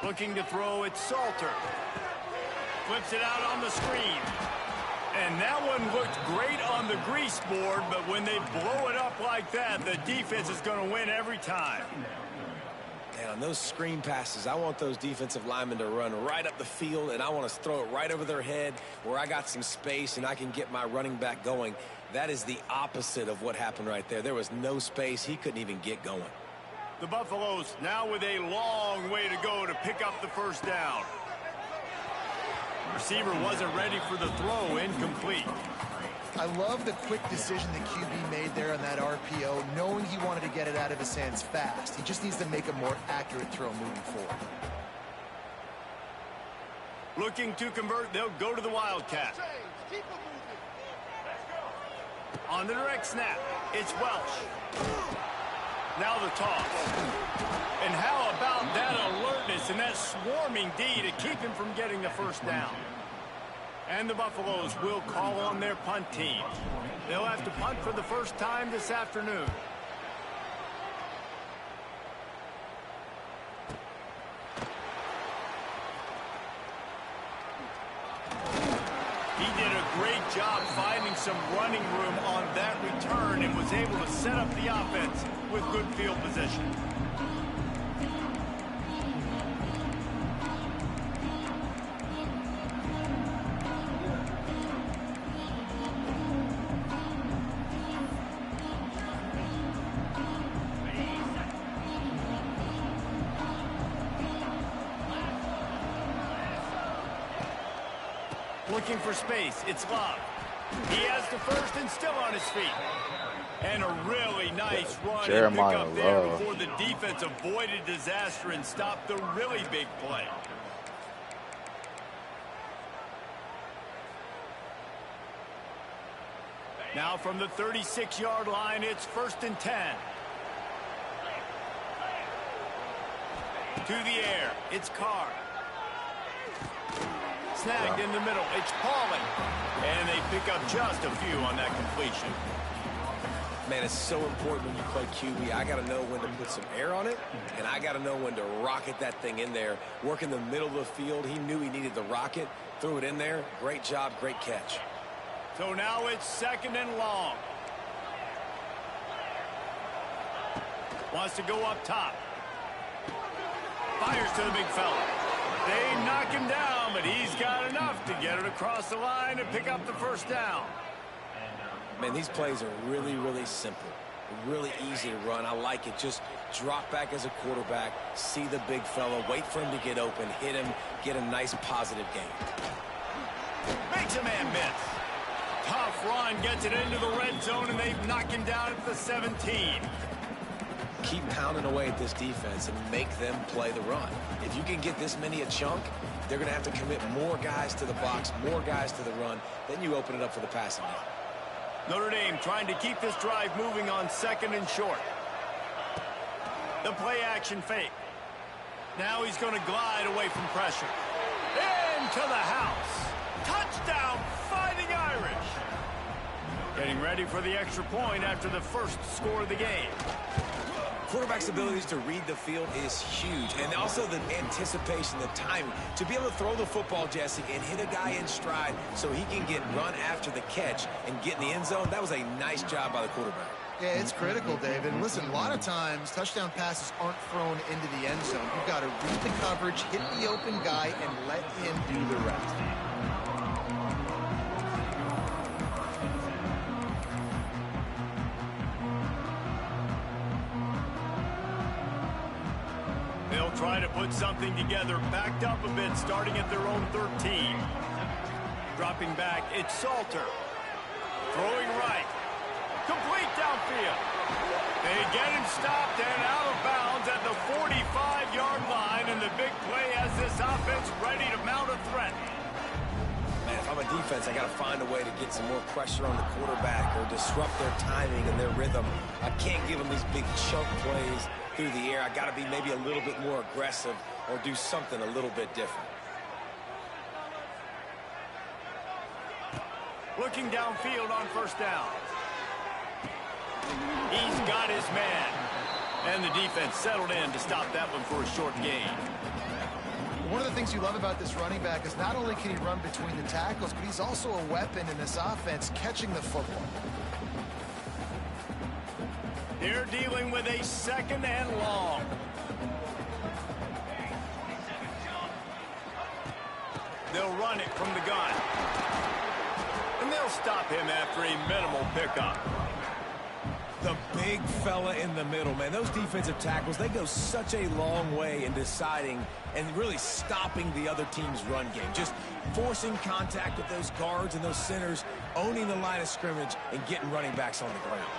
Looking to throw, it's Salter. Flips it out on the screen. And that one looked great on the grease board, but when they blow it up like that, the defense is going to win every time. And on those screen passes, I want those defensive linemen to run right up the field, and I want to throw it right over their head where I got some space and I can get my running back going. That is the opposite of what happened right there. There was no space. He couldn't even get going. The Buffaloes now with a long way to go to pick up the first down. Receiver wasn't ready for the throw, incomplete. I love the quick decision the QB made there on that RPO, knowing he wanted to get it out of his hands fast. He just needs to make a more accurate throw moving forward. Looking to convert, they'll go to the Wildcat. On the direct snap, it's Welsh. Now the toss. And how about that alertness and that swarming D to keep him from getting the first down? And the Buffaloes will call on their punt team. They'll have to punt for the first time this afternoon. He did a great job finding some running room on that return and was able to set up the offense with good field position. Looking for space, it's Love. He has the first and still on his feet. And a really nice run and pick up there before the defense avoided disaster and stopped the really big play. Now from the 36-yard line, it's 1st and 10. To the air, it's Carr. Snagged in the middle, it's Pauling. And they pick up just a few on that completion. Man, it's so important when you play QB. I got to know when to put some air on it, and I got to know when to rocket that thing in there. Work in the middle of the field. He knew he needed the rocket, threw it in there. Great job, great catch. So now it's 2nd and long. Wants to go up top. Fires to the big fella. They knock him down, but he's got enough to get it across the line and pick up the first down. Man, these plays are really, really simple. Really easy to run. I like it. Just drop back as a quarterback, see the big fella, wait for him to get open, hit him, get a nice positive gain. Makes a man miss. Tough run, gets it into the red zone, and they knock him down at the 17. Keep pounding away at this defense and make them play the run. If you can get this many a chunk, they're going to have to commit more guys to the box, more guys to the run. Then you open it up for the passing game. Notre Dame trying to keep this drive moving on 2nd and short. The play action fake. Now he's going to glide away from pressure. Into the house. Touchdown, Fighting Irish. Getting ready for the extra point after the first score of the game. Quarterback's abilities to read the field is huge, and also the anticipation, the timing. To be able to throw the football, Jesse, and hit a guy in stride so he can get run after the catch and get in the end zone, that was a nice job by the quarterback. Yeah, it's critical, David. And listen, a lot of times touchdown passes aren't thrown into the end zone. You've got to read the coverage, hit the open guy, and let him do the rest. Try to put something together, backed up a bit, starting at their own 13. Dropping back, it's Salter. Throwing right. Complete downfield. They get him stopped and out of bounds at the 45-yard line, and the big play has this offense ready to mount a threat. Man, if I'm a defense, I got to find a way to get some more pressure on the quarterback or disrupt their timing and their rhythm. I can't give them these big chunk plays through the air. I got to be maybe a little bit more aggressive or do something a little bit different. Looking downfield on first down. He's got his man. And the defense settled in to stop that one for a short gain. One of the things you love about this running back is not only can he run between the tackles, but he's also a weapon in this offense catching the football. They're dealing with a 2nd and long. They'll run it from the gun. And they'll stop him after a minimal pickup. The big fella in the middle, man. Those defensive tackles, they go such a long way in deciding and really stopping the other team's run game. Just forcing contact with those guards and those centers, owning the line of scrimmage, and getting running backs on the ground.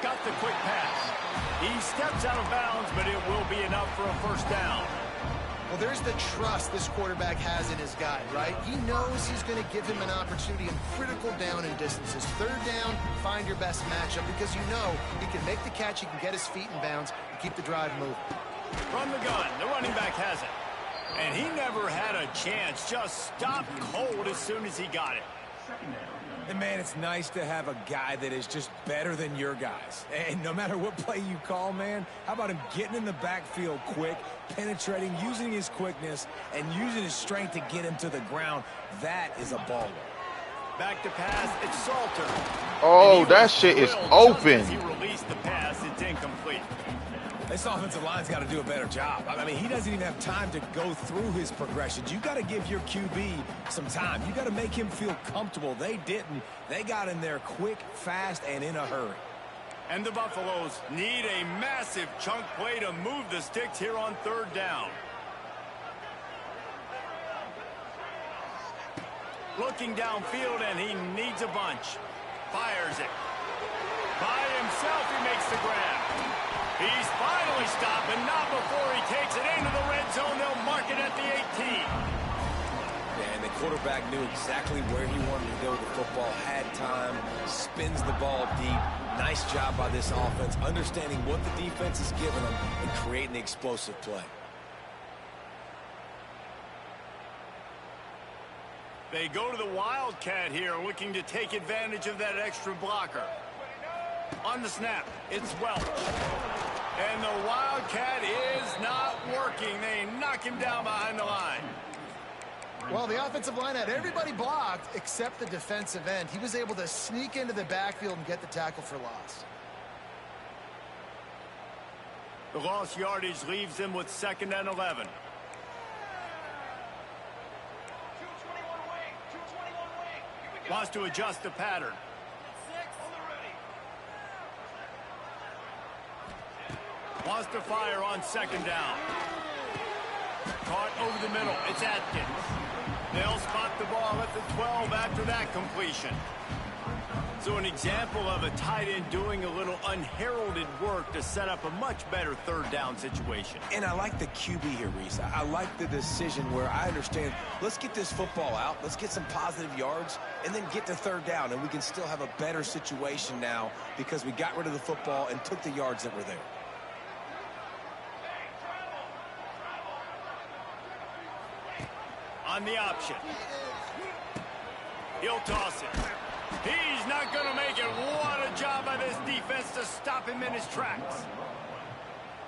Got the quick pass. He steps out of bounds, but it will be enough for a first down. Well, there's the trust this quarterback has in his guy, right? He knows he's going to give him an opportunity in critical down and distances. 3rd down, find your best matchup because you know he can make the catch, he can get his feet in bounds, and keep the drive moving. Run the gun. The running back has it. And he never had a chance. Just stopped cold as soon as he got it. And, man, it's nice to have a guy that is just better than your guys. And no matter what play you call, man, how about him getting in the backfield quick, penetrating, using his quickness, and using his strength to get him to the ground? That is a baller. Back to pass. It's Salter. Oh, that shit is open. He released the pass. It's incomplete. This offensive line's got to do a better job. I mean, he doesn't even have time to go through his progressions. You got to give your QB some time. You got to make him feel comfortable. They didn't. They got in there quick, fast, and in a hurry. And the Buffaloes need a massive chunk play to move the sticks here on 3rd down. Looking downfield, and he needs a bunch. Fires it. By himself, he makes the grab. He's finally stopped, and not before he takes it into the red zone. They'll mark it at the 18. Yeah, and the quarterback knew exactly where he wanted to go with the football, had time, spins the ball deep. Nice job by this offense, understanding what the defense is giving them and creating the explosive play. They go to the Wildcat here, looking to take advantage of that extra blocker. On the snap, it's Welch. And the Wildcat is not working. They knock him down behind the line. Well, the offensive line had everybody blocked except the defensive end. He was able to sneak into the backfield and get the tackle for loss. The lost yardage leaves them with 2nd and 11. Wants to adjust the pattern. Wants to fire on 2nd down. Caught over the middle. It's Atkins. They'll spot the ball at the 12 after that completion. So an example of a tight end doing a little unheralded work to set up a much better 3rd down situation. And I like the QB here, Reese. I like the decision where I understand, let's get this football out, let's get some positive yards, and then get to 3rd down, and we can still have a better situation now because we got rid of the football and took the yards that were there. On the option. He'll toss it. He's not going to make it. What a job by this defense to stop him in his tracks.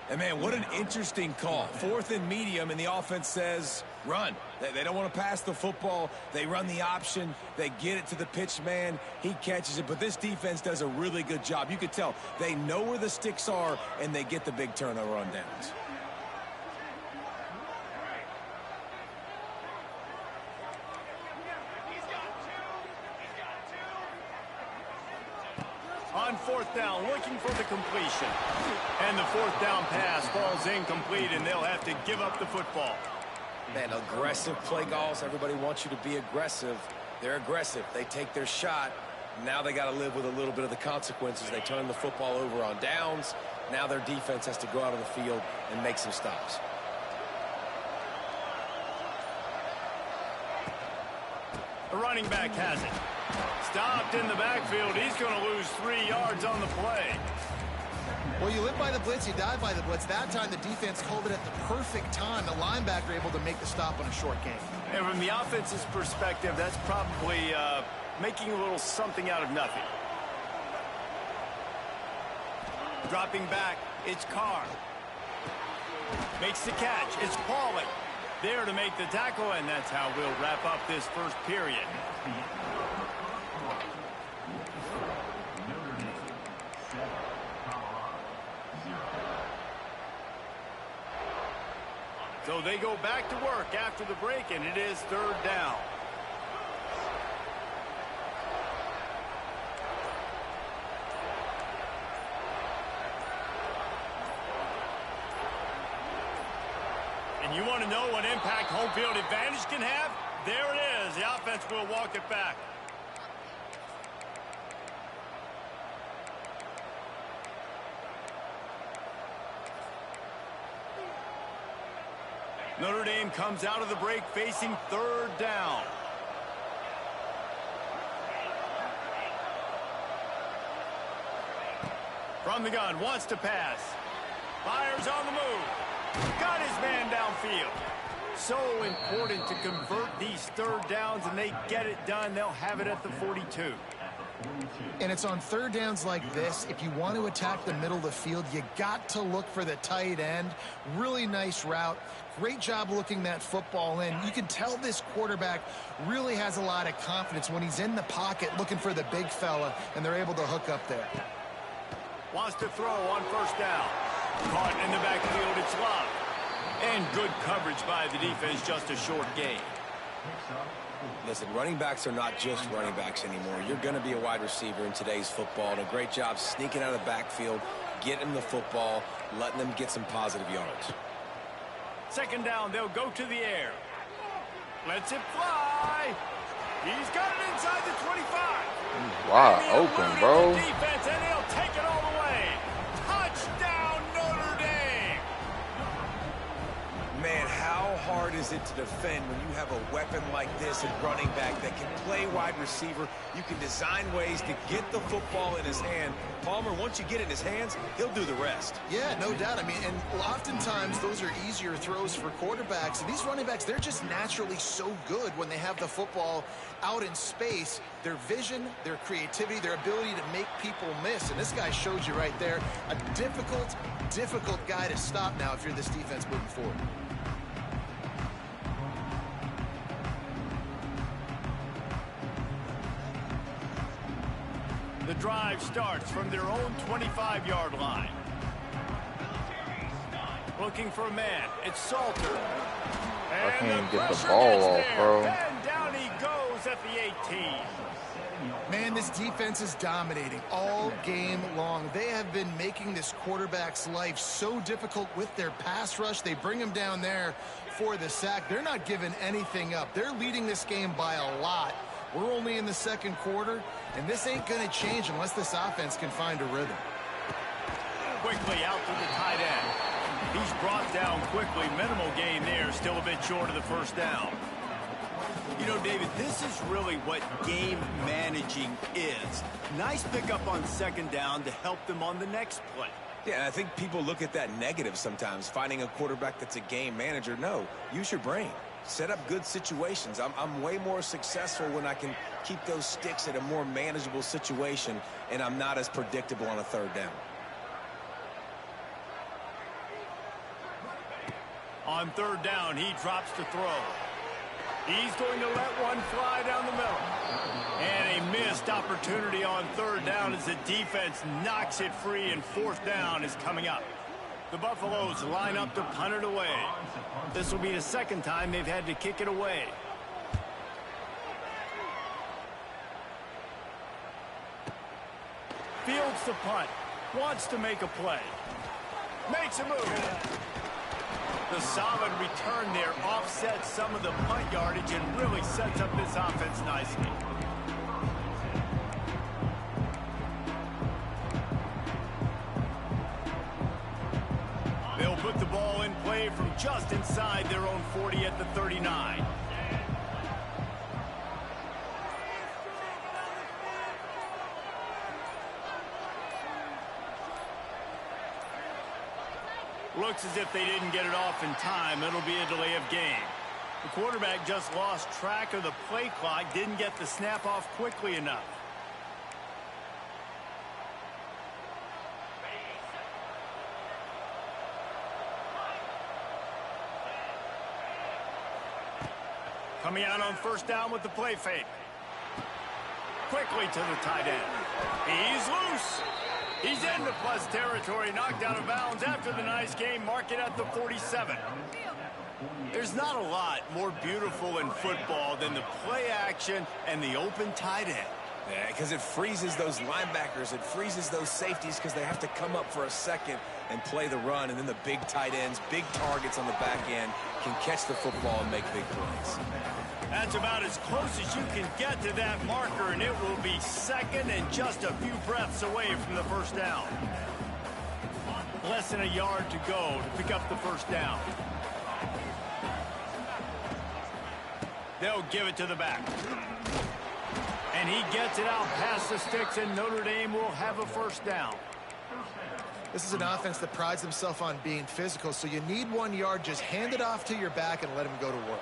And, man, what an interesting call. 4th and medium, and the offense says, run. They don't want to pass the football. They run the option. They get it to the pitch man. He catches it. But this defense does a really good job. You could tell they know where the sticks are, and they get the big turnover on downs. On 4th down, looking for the completion. And the 4th down pass falls incomplete, and they'll have to give up the football. Man, aggressive play calls. Everybody wants you to be aggressive. They're aggressive. They take their shot. Now they got to live with a little bit of the consequences. They turn the football over on downs. Now their defense has to go out of the field and make some stops. The running back has it. Stopped in the backfield. He's going to lose 3 yards on the play. Well, you live by the blitz, you die by the blitz. That time the defense called it at the perfect time. The linebacker able to make the stop on a short gain. And from the offense's perspective, that's probably making a little something out of nothing. Dropping back, it's Carr. Makes the catch. It's Pauling there to make the tackle, and that's how we'll wrap up this first period. So they go back to work after the break, and it is third down. And you want to know what impact home field advantage can have? There it is. The offense will walk it back. Notre Dame comes out of the break facing third down. From the gun, wants to pass. Fires on the move. Got his man downfield. So important to convert these third downs, and they get it done. They'll have it at the 42. And it's on third downs like this. If you want to attack the middle of the field, you got to look for the tight end. Really nice route. Great job looking that football in. You can tell this quarterback really has a lot of confidence when he's in the pocket looking for the big fella, and they're able to hook up there. Wants to throw on first down. Caught in the backfield, it's Love. And good coverage by the defense, just a short gain. Listen, running backs are not just running backs anymore. You're going to be a wide receiver in today's football, and a great job sneaking out of the backfield, getting the football, letting them get some positive yards. Second down, they'll go to the air. Lets it fly. He's got it inside the 25. Wide open, bro. Defense, and he'll take it all the way. Touchdown, Notre Dame. Man, how hard is it to defend when you have a weapon like this at running back that can play wide receiver? You can design ways to get the football in his hand. Palmer, once you get it in his hands, he'll do the rest. Yeah, no doubt. I mean, and oftentimes those are easier throws for quarterbacks. And these running backs, they're just naturally so good when they have the football out in space. Their vision, their creativity, their ability to make people miss. And this guy shows you right there, a difficult guy to stop now if you're this defense moving forward. The drive starts from their own 25-yard line. Looking for a man. It's Salter. I And can't get the pressure ball gets off, there. bro. And down he goes at the 18. Man, this defense is dominating all game long. They have been making this quarterback's life so difficult with their pass rush. They bring him down there for the sack. They're not giving anything up. They're leading this game by a lot. We're only in the second quarter, and this ain't going to change unless this offense can find a rhythm. Quickly out to the tight end. He's brought down quickly. Minimal gain there. Still a bit short of the first down. You know, David, this is really what game managing is. Nice pickup on second down to help them on the next play. Yeah, I think people look at that negative sometimes, finding a quarterback that's a game manager. No, use your brain. Set up good situations. I'm way more successful when I can keep those sticks at a more manageable situation, and I'm not as predictable on a third down. On third down, he drops to throw. He's going to let one fly down the middle. And a missed opportunity on third down as the defense knocks it free, and fourth down is coming up. The Buffaloes line up to punt it away. This will be the second time they've had to kick it away. Fields the punt. Wants to make a play. Makes a move. The solid return there offsets some of the punt yardage and really sets up this offense nicely. They'll put the ball in play from just inside their own 40 at the 39. Looks as if they didn't get it off in time. It'll be a delay of game. The quarterback just lost track of the play clock, didn't get the snap off quickly enough. Coming out on first down with the play fake. Quickly to the tight end. He's loose. He's into plus territory, knocked out of bounds after the nice game. Mark it at the 47. There's not a lot more beautiful in football than the play action and the open tight end. Yeah, because it freezes those linebackers. It freezes those safeties because they have to come up for a second and play the run. And then the big tight ends, big targets on the back end can catch the football and make big plays. That's about as close as you can get to that marker, and it will be second and just a few breaths away from the first down. Less than a yard to go to pick up the first down. They'll give it to the back. And he gets it out past the sticks, and Notre Dame will have a first down. This is an offense that prides themselves on being physical, so you need 1 yard. Just hand it off to your back and let him go to work.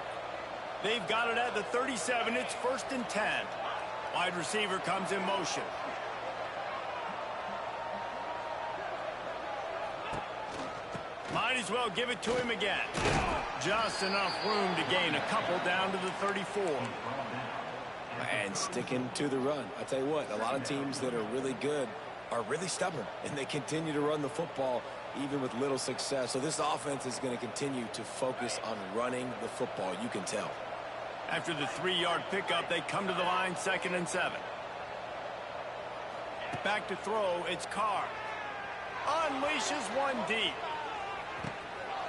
They've got it at the 37. It's 1st and 10. Wide receiver comes in motion. Might as well give it to him again. Just enough room to gain a couple down to the 34. And sticking to the run. I tell you what, a lot of teams that are really good are really stubborn, and they continue to run the football even with little success. So this offense is going to continue to focus on running the football. You can tell. After the 3-yard pickup, they come to the line, 2nd and 7. Back to throw, it's Carr. Unleashes one deep.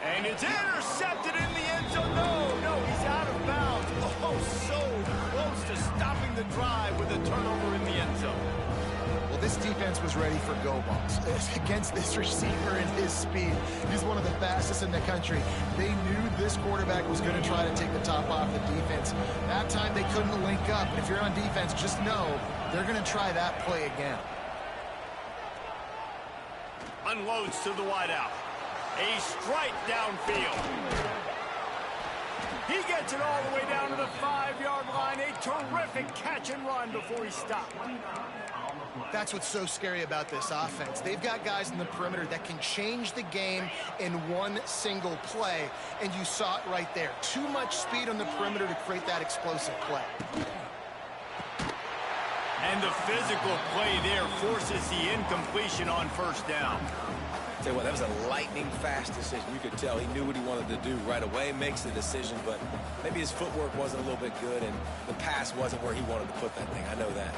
And it's intercepted in the end zone. No, he's out of bounds. Oh, so close to stopping the drive with a turnover in the end zone. Well, this defense was ready for go balls. Against this receiver and his speed, he's one of the fastest in the country. They knew this quarterback was going to try to take the top off the defense. That time they couldn't link up. And if you're on defense, just know they're going to try that play again. Unloads to the wideout. A strike downfield. He gets it all the way down to the 5-yard line. A terrific catch and run before he stopped. That's what's so scary about this offense. They've got guys in the perimeter that can change the game in one single play, and you saw it right there. Too much speed on the perimeter to create that explosive play. And the physical play there forces the incompletion on first down. Tell you what, that was a lightning-fast decision. You could tell he knew what he wanted to do right away, makes the decision, but maybe his footwork wasn't a little bit good, and the pass wasn't where he wanted to put that thing. I know that.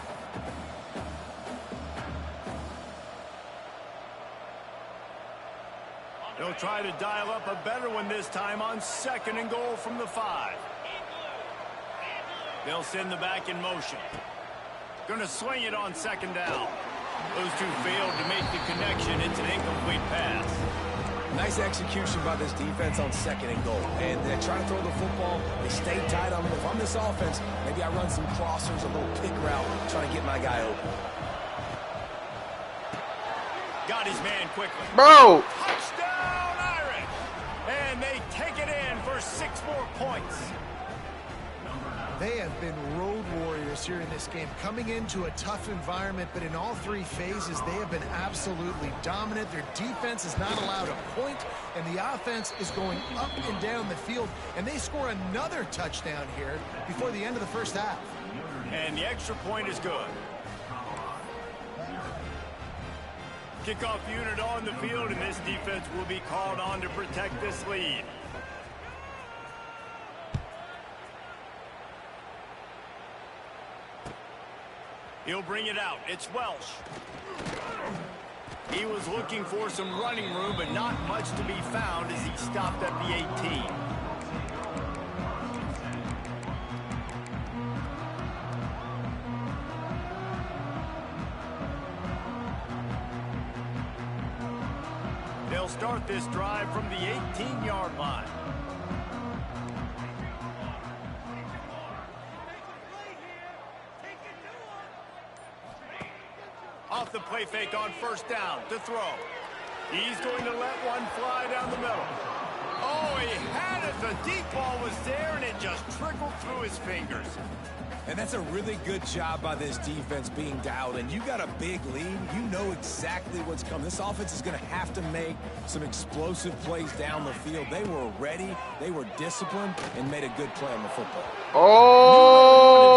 They'll try to dial up a better one this time on 2nd and goal from the 5. They'll send the back in motion. Going to swing it on 2nd down. Those two failed to make the connection. It's an incomplete pass. Nice execution by this defense on 2nd and goal. And they try to throw the football. They stay tight on them. If I'm this offense, maybe I run some crossers, a little pick route, trying to get my guy open. Got his man quickly. Bro! Touchdown, Irish! And they take it in for 6 more points. They have been road warriors here in this game, coming into a tough environment, but in all 3 phases, they have been absolutely dominant. Their defense is not allowed a point, and the offense is going up and down the field, and they score another touchdown here before the end of the first half. And the extra point is good. Kickoff unit on the field, and this defense will be called on to protect this lead. He'll bring it out. It's Welsh. He was looking for some running room, but not much to be found as he stopped at the 18. They'll start this drive from the 18-yard line. Off the play fake on 1st down to throw. He's going to let one fly down the middle. Oh, he had it. The deep ball was there, and it just trickled through his fingers. And that's a really good job by this defense being dialed in. You got a big lead. You know exactly what's coming. This offense is going to have to make some explosive plays down the field. They were ready, they were disciplined, and made a good play on the football. Oh!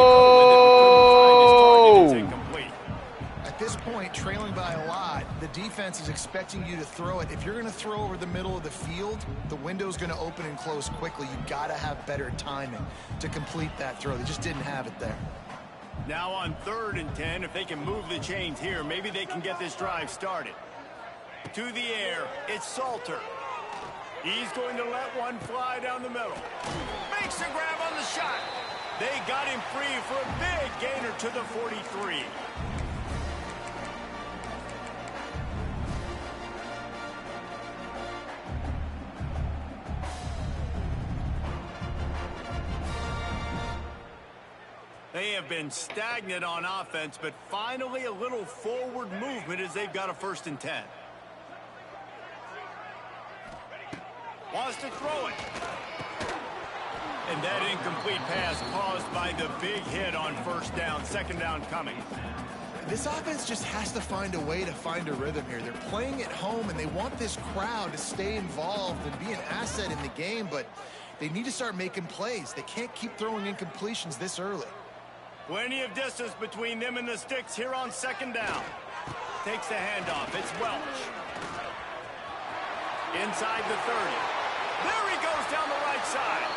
At this point, trailing by a lot, the defense is expecting you to throw it. If you're going to throw over the middle of the field, the window's going to open and close quickly. You've got to have better timing to complete that throw. They just didn't have it there. Now on 3rd and 10, if they can move the chains here, maybe they can get this drive started. To the air, it's Salter. He's going to let one fly down the middle. Makes a grab on the shot. They got him free for a big gainer to the 43. They have been stagnant on offense, but finally a little forward movement as they've got a 1st and 10. Wants to throw it. And that incomplete pass caused by the big hit on 1st down, 2nd down coming. This offense just has to find a way to find a rhythm here. They're playing at home, and they want this crowd to stay involved and be an asset in the game, but they need to start making plays. They can't keep throwing incompletions this early. Plenty of distance between them and the sticks here on 2nd down. Takes the handoff. It's Welch. Inside the 30. There he goes down the right side.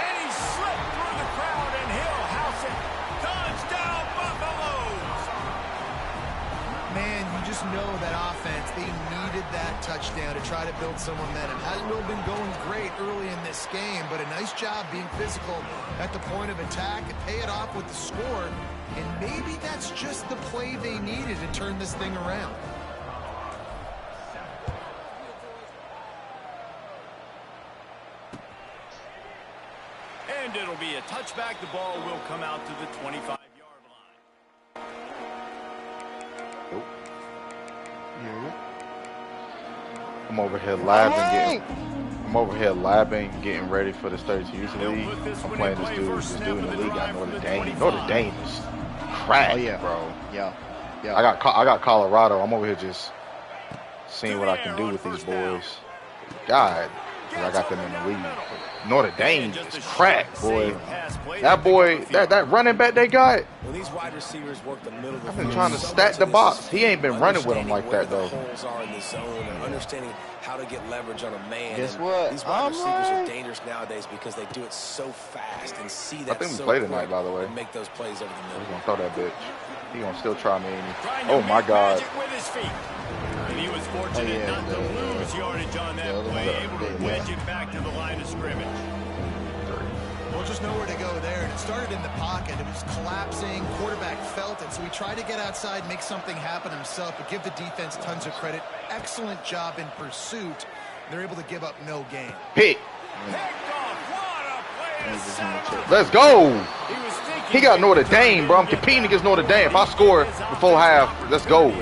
And he slipped through the crowd, and he'll house it. Touchdown, Buffaloes! Man, you just know that offense, they needed that touchdown to try to build some momentum. Hasn't really been going great early in this game, but a nice job being physical at the point of attack and pay it off with the score. And maybe that's just the play they needed to turn this thing around. And it'll be a touchback. The ball will come out to the 25-yard line. I'm over here labbing, getting ready for this 32 league. I'm playing this dude in the league got Notre Dame. Notre Dame is crack, bro. Yeah. I got Colorado. I'm over here just seeing what I can do with these boys. God, I got them in the league. Notre Dame is crack, boy. That boy, that running back they got. Well, these wide receivers work the middle of the I've been field. trying to stack the box. He ain't been running with them like that, though. Holes are in the zone and understanding how to get leverage on a man. Guess and what? These wide receivers are dangerous nowadays because they do it so fast and see that. I think we so play quick tonight, by the way. and make those plays over the He's middle. gonna throw that bitch. He gonna still try me. Oh my God. With his feet. And he was fortunate not to lose yardage on that play, able to wedge it back to the line of scrimmage. Well, just nowhere to go there. And it started in the pocket. It was collapsing. Quarterback felt it. So he tried to get outside, make something happen himself, but give the defense tons of credit. Excellent job in pursuit. They're able to give up no gain. Pick. Picked off. What a play to set him up. Let's go. He He got Notre Dame, bro. I'm competing against Notre Dame. If I score before half, let's go. And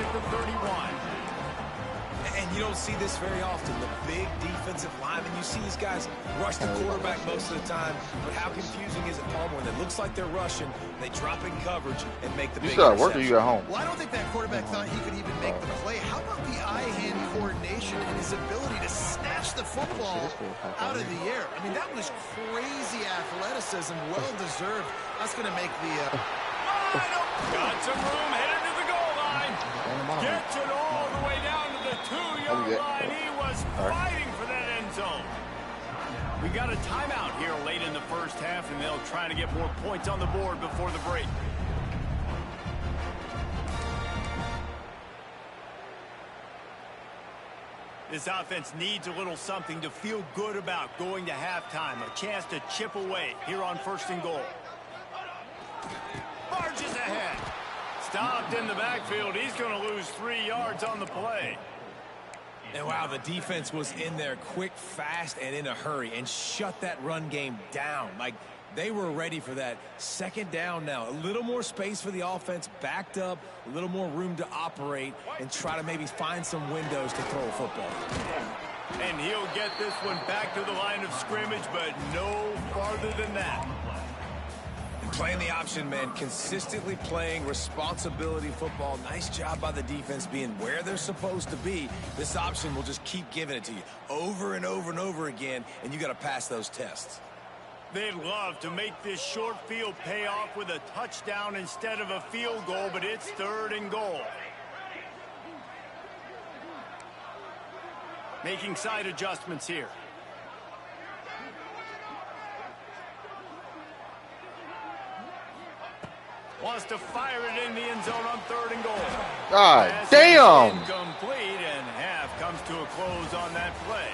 you don't see this very often. The big defensive linemen, you see these guys rush the quarterback most of the time, but how confusing is it, Palmer, when it looks like they're rushing, they drop in coverage and make the You big still at work or interception. you at home? Well, I don't think that quarterback thought he could even make the play. How about the eye-hand coordination and his ability to snatch the football out of the air? I mean, that was crazy athleticism, well-deserved. That's going to make the... Got some room, headed to the goal line. Gets it all the way down to the 2-yard line. He was fighting for that end zone. We got a timeout here late in the first half, and they'll try to get more points on the board before the break. This offense needs a little something to feel good about going to halftime. A chance to chip away here on 1st and goal. Barges ahead. Stopped in the backfield. He's going to lose 3 yards on the play. And wow, the defense was in there quick, fast, and in a hurry and shut that run game down. Like, they were ready for that. 2nd down now. A little more space for the offense, backed up, a little more room to operate and try to maybe find some windows to throw a football. And And he'll get this one back to the line of scrimmage, but no farther than that. Playing the option, man, consistently playing responsibility football. Nice job by the defense being where they're supposed to be. This option will just keep giving it to you over and over and over again, and you got to pass those tests. They'd love to make this short field pay off with a touchdown instead of a field goal, but it's 3rd and goal. Making side adjustments here. Wants to fire it in the end zone on 3rd and goal. God damn! Incomplete, and half comes to a close on that play.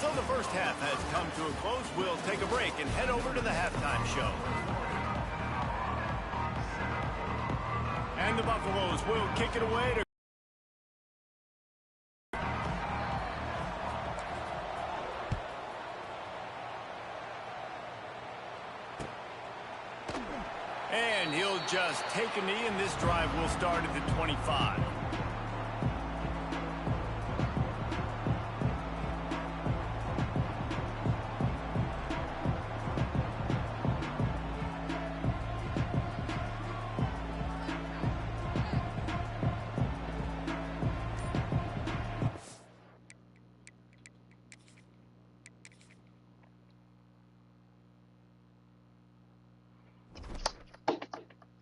So the first half has come to a close. We'll take a break and head over to the halftime show. And the Buffaloes will kick it away to and he'll just take a knee, and this drive will start at the 25.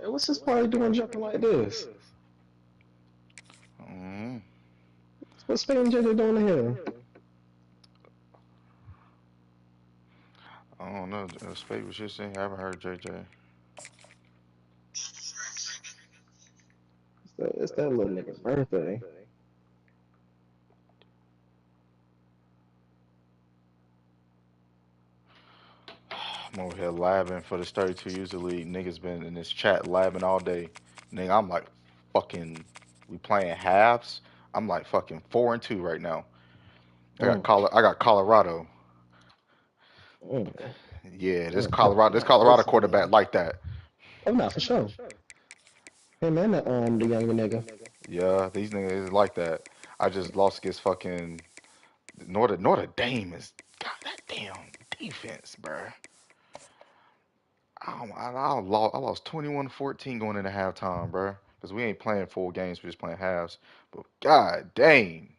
Hey, what's this party doing jumping like this? What's Spade JJ doing here? I don't know. Spade was just in here. I haven't heard JJ. It's that little nigga's birthday. I'm over here labbing for this 32 user league. Niggas been in this chat labbing all day. Nigga, I'm like fucking. We playing halves. I'm like fucking 4-2 right now. I got Colorado. Yeah, this Colorado quarterback like that. Oh, no, for sure. Hey man, the younger nigga. Yeah, these niggas is like that. I just lost against fucking Notre Dame is God that damn defense, bruh. I lost 21-14 going into halftime, bruh. Because we ain't playing full games, we're just playing halves. But god dang.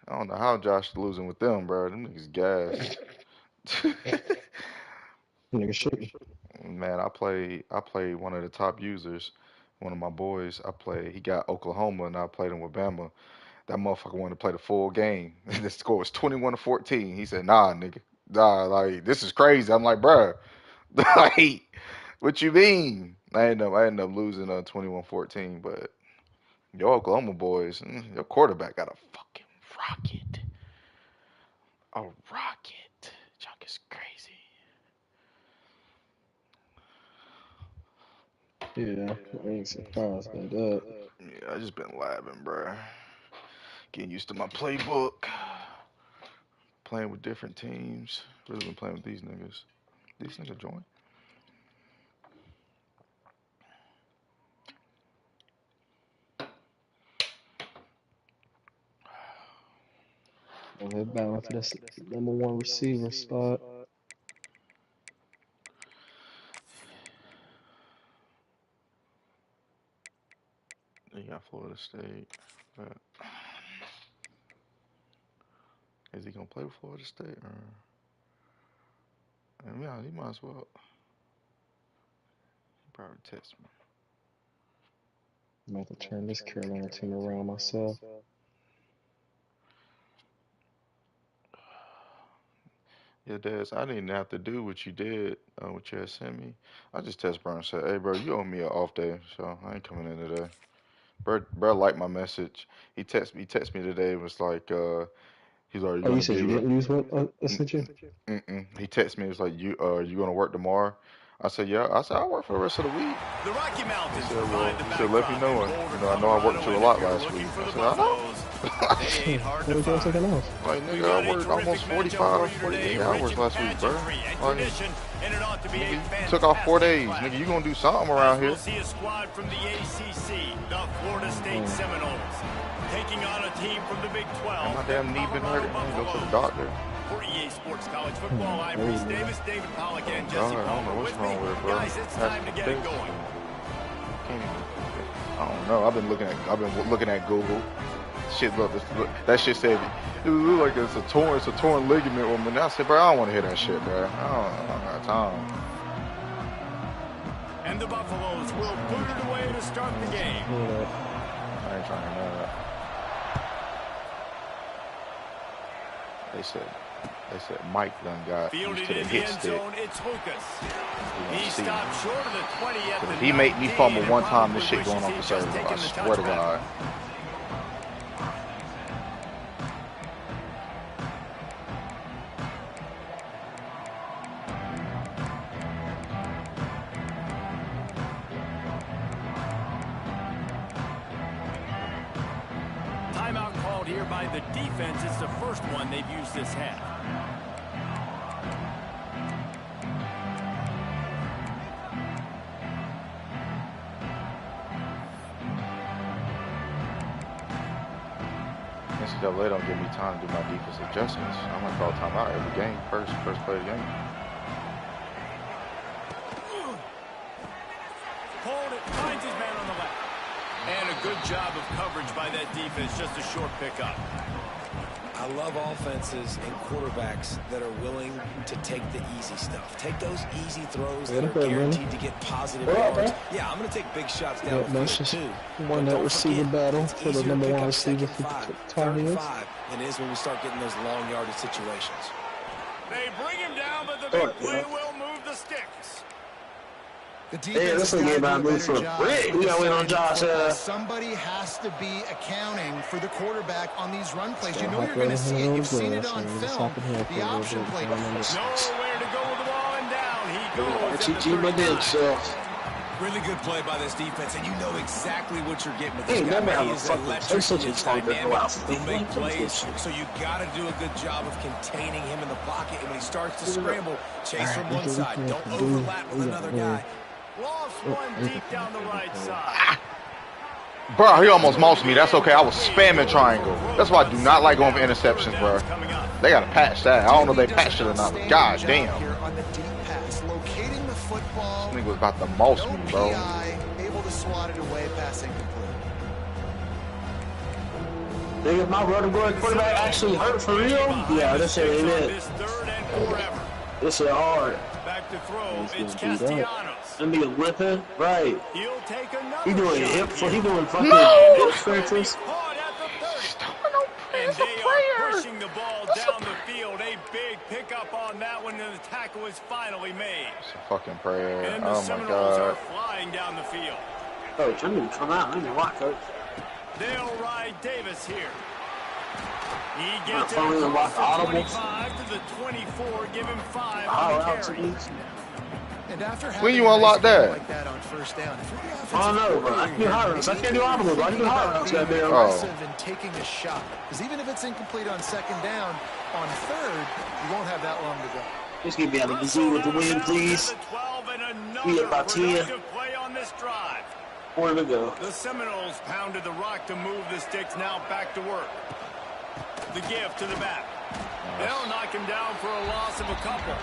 I don't know how Josh losing with them, bro. Them niggas gas. Nigga shooting. Man, I played one of the top users, one of my boys. He got Oklahoma, and I played him with Bama. That motherfucker wanted to play the full game. The score was 21-14. He said, "Nah, nigga, nah, like this is crazy." I'm like, "Bruh, like, what you mean?" I ended up losing 21-14. But your Oklahoma boys, your quarterback got a fucking rocket, a rocket. Junk is crazy. Yeah, I ain't surprised by that. Yeah, I just been labbing, bruh. Getting used to my playbook. Playing with different teams. Really been playing with these niggas. These niggas join. I'm head bound for this #1 receiver spot. They got Florida State. But is he gonna play with Florida State or? Yeah, he might as well. He probably text me. I'm about to turn this Carolina team around myself. Yeah, Des, I didn't have to do what you did, what you had sent me. I just text bro and said, "Hey, bro, you owe me an off day, so I ain't coming in today." Bro liked my message. He texted me today. It was like, he's like, "You Oh, you gonna said be you able?" didn't use what I sent you? He texted me. It was like, you gonna work tomorrow?" I said, "Yeah." I said, "I'll work for the rest of the week." The Rocky Mountains He said, provide the he said, "Let me backdrop know." in And, Boulder, I know I worked Colorado, you a and lot if you're last looking week. for I the said, "I know." Buffaloes, they ain't hard to What are you find. taking off? Like, We've nigga, got I a worked terrific almost matchup 45, for you today, 48 hours rich last week, bro. pageantry and Like, tradition, and it ought to be a nigga, you took off 4 days. fantastic Nigga, you gonna do something class. around We'll here. see a squad from the ACC, the Florida State Seminoles. taking on a team from the Big 12. And my damn knee been hurting. I go to the doctor. For EA Sports College Football, I'm Reese Davis, David Pollock, and Jesse I don't know Palmer what's with me. wrong with it, bro. Guys, it's time to get it going. I don't know. I've been looking at Google. Shit, look, that shit said it look like it's a torn ligament. Woman, I said, bro, I don't want to hear that shit, bro. I don't got time. And the Buffaloes will boot it away to start the game. I ain't trying to know that. They said Mike done got used to the hit stick. It's Lucas. He stopped short of the 20 at the he made me fumble one time. This shit going off the server. I swear to God. Timeout called here by the defense. It's the first one they've used this half. NCAA don't give me time to do my defensive adjustments. I'm gonna call timeout every game. First play of the game. Hold it, finds his man on the left. And a good job of coverage by that defense, just a short pickup. I love offenses and quarterbacks that are willing to take the easy stuff. Take those easy throws that are guaranteed to get positive yards. Yeah, I'm going to take big shots down the field, too. Won that receiver battle for the number one receiver for the Tar Heels. It is when we start getting those long yardage situations. They bring him down, but the big play will move the sticks. The defense has got to do a better job. We got to win on Josh. Somebody has to be accounting for the quarterback on these run plays. You know you're going to see it. You've seen it on film. The option play. Nowhere to go with the ball, and down he goes. Really good play by this defense, and you know exactly what you're getting with this guy. He is electric, he's dynamic, he'll make plays, so you got to do a good job of containing him in the pocket, and when he starts to scramble, chase from one side. Don't overlap with another guy. Lost one deep down the right side. Bro, he almost moused me. That's okay. I was spamming triangle. That's why I do not like going for interceptions, bro. They got to patch that. I don't know if they patched it or not, but god damn. Locating the football. This nigga was about to mouse me, bro. Able to swat it away, passing complete. Nigga, my running boy quarterback actually hurt for real? Yeah, this shit ain't it. This shit hard. Back to throw. It's Castellanos. That nigga whipping, right? He'll take he doing hip, so he doing fucking hip stretches. And they are pushing the ball down the field. A big pickup on that one, and the tackle is finally made. It's a fucking prayer. And the oh my Seminoles god. are flying down the field. Coach, I need to come out. I need to watch, coach. They'll ride Davis here. He gets it across the 25 to the 24. Give him 5 on the carry. And after when you unlock that? Like that on first down, I don't know, bro. I can do high routes. I can't do audibles. I can do high routes. Aggressive and taking a shot. Because even if it's incomplete on second down, on third, you won't have that long to go. Just get me out of the zoo with the win, please. We up by 10. More to go. The Seminoles pounded the rock to move the sticks. Now back to work. The gift to the back. They'll knock him down for a loss of a couple.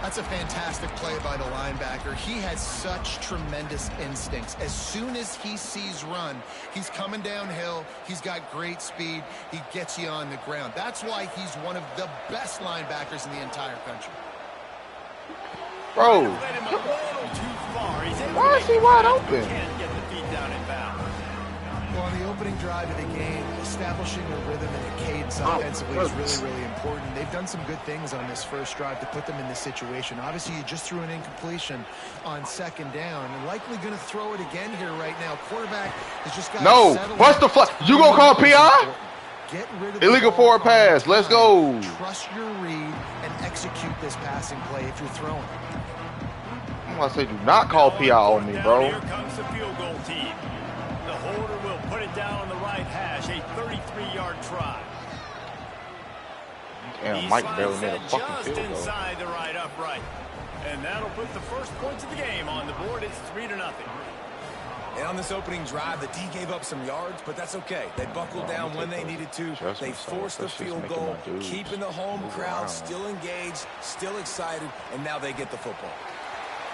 That's a fantastic play by the linebacker. He has such tremendous instincts. As soon as he sees run, he's coming downhill. He's got great speed. He gets you on the ground. That's why he's one of the best linebackers in the entire country. Bro, why is he wide open? Can't get the feet down in bounds. Well, on the opening drive of the game, establishing a rhythm and a cadence offensively is really, really important. They've done some good things on this first drive to put them in this situation. Obviously, you just threw an incompletion on second down and likely going to throw it again here right now. Quarterback has just got no. What's the fuck? You gonna call PI? Get rid of illegal forward pass. Let's go. Trust your read and execute this passing play if you're throwing. I'm gonna say do not call PI on me, bro. Here comes the field goal team. The holder will put it down on the right hash, a 33-yard try. Damn, Mike barely made a fucking just field goal. Inside the right upright. And that'll put the first points of the game on the board. It's 3-0. And on this opening drive, the D gave up some yards, but that's okay. They buckled down when they needed to. They forced the field goal, keeping the home crowd still engaged, still excited, and now they get the football.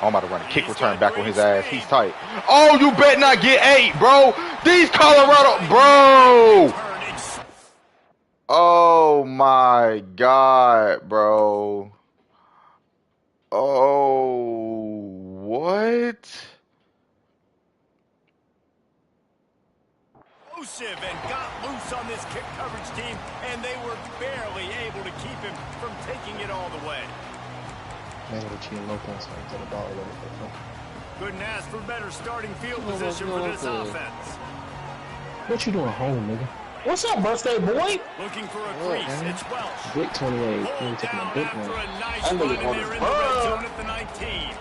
I'm about to run a kick return back on his ass. He's tight. Oh, you bet not get 8, bro. These Colorado, bro. Oh my God, bro. Oh, what? And got loose on this kick coverage team, and they were barely able to keep him from taking it all the way. Couldn't ask for better starting field position for this offense. What you doing home, nigga? What's up, birthday boy? Looking for a crease. It's Welch. Big 28. Pulled down after a nice I'm run, looking and for they're the in the red zone at the 19.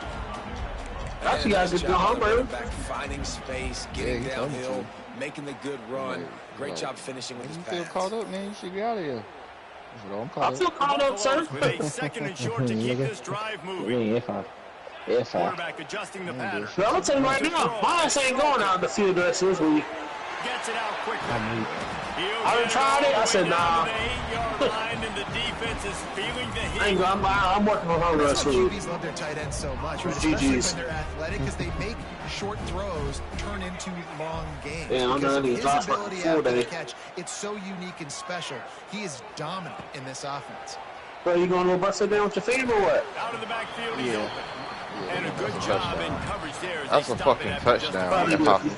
That's you guys are doing home, bro. Finding space, getting downhill, making the good run. Great job finishing with his pass. You feel caught up, man. You should get out of here. I feel caught up, sir. With a second and short to keep this drive moving. Quarterback adjusting the pattern. Well, I'm gonna tell you right now, my ass ain't going out in the field the rest of this week. Gets it out quickly. I done tried it. I said, nah. I'm working on home the rest of the week. QBs love their tight ends so much, right? GGs. Especially when they're athletic, because they make short throws turn into long games. Yeah, I'm because gonna of need his to ability full after the day. catch, it's so unique and special. He is dominant in this offense. Bro, you gonna go bust it down with your feet or what? Out of the backfield, he's open. And a good job in coverage there. That's a fucking touchdown.